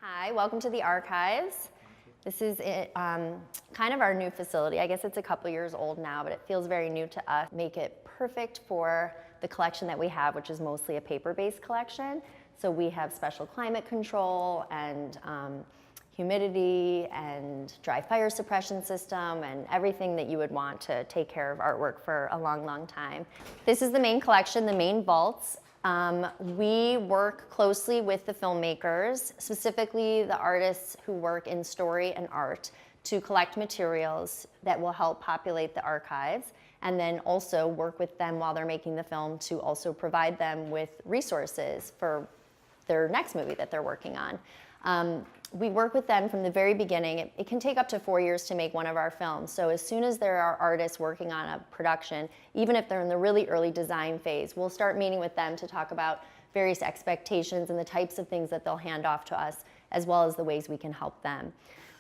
Hi, welcome to the Archives. This is kind of our new facility. I guess it's a couple years old now, but it feels very new to us. Make it perfect for the collection that we have, which is mostly a paper-based collection. So we have special climate control and humidity and dry fire suppression system and everything that you would want to take care of artwork for a long, long time. This is the main collection, the main vaults. We work closely with the filmmakers, specifically the artists who work in story and art, to collect materials that will help populate the archives, and then also work with them while they're making the film to also provide them with resources for their next movie that they're working on. We work with them from the very beginning. It can take up to 4 years to make one of our films. So as soon as there are artists working on a production, even if they're in the really early design phase, we'll start meeting with them to talk about various expectations and the types of things that they'll hand off to us, as well as the ways we can help them.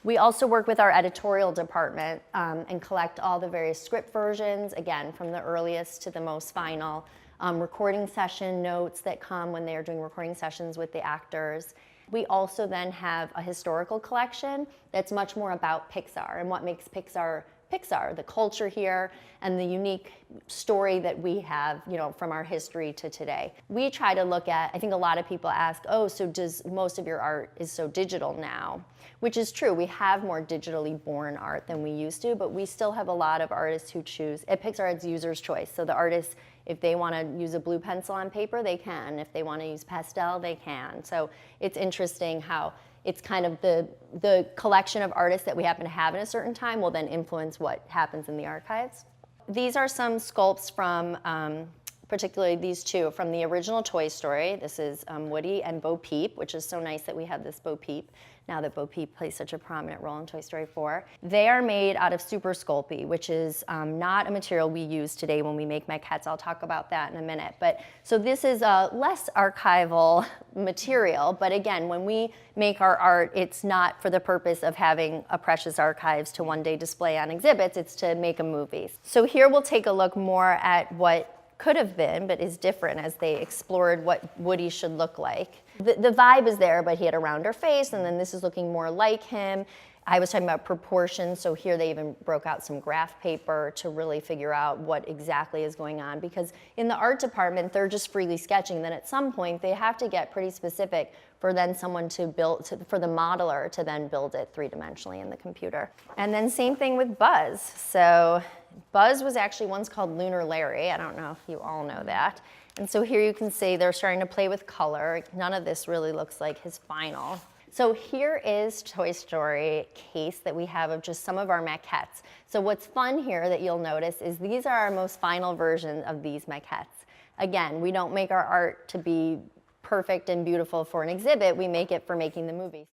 We also work with our editorial department and collect all the various script versions, again, from the earliest to the most final, recording session notes that come when they are doing recording sessions with the actors. We also then have a historical collection that's much more about Pixar and what makes Pixar Pixar, the culture here and the unique story that we have, from our history to today. We try to look at, I think a lot of people ask, oh, so does most of your art is so digital now? Which is true, we have more digitally born art than we used to, but we still have a lot of artists who choose, at Pixar it's user's choice. So the artists, if they want to use a blue pencil on paper, they can. If they want to use pastel, they can. So it's interesting how it's kind of the collection of artists that we happen to have in a certain time will then influence what happens in the archives. These are some sculpts from, particularly these two, from the original Toy Story. This is Woody and Bo Peep, which is so nice that we have this Bo Peep, now that Bo Peep plays such a prominent role in Toy Story 4. They are made out of Super Sculpey, which is not a material we use today when we make maquettes. I'll talk about that in a minute. But so this is a less archival material, but again, when we make our art, it's not for the purpose of having a precious archives to one day display on exhibits, it's to make a movie. So here we'll take a look more at what could have been, but is different as they explored what Woody should look like. The vibe is there, but he had a rounder face, and then this is looking more like him. I was talking about proportions, so here they even broke out some graph paper to really figure out what exactly is going on, because in the art department, they're just freely sketching. Then at some point, they have to get pretty specific for then someone to build, for the modeler to then build it three-dimensionally in the computer. And then same thing with Buzz. So Buzz was actually once called Lunar Larry. I don't know if you all know that. And so here you can see they're starting to play with color. None of this really looks like his final. So here is Toy Story case that we have of just some of our maquettes. So what's fun here that you'll notice is these are our most final version of these maquettes. Again, we don't make our art to be perfect and beautiful for an exhibit, we make it for making the movie.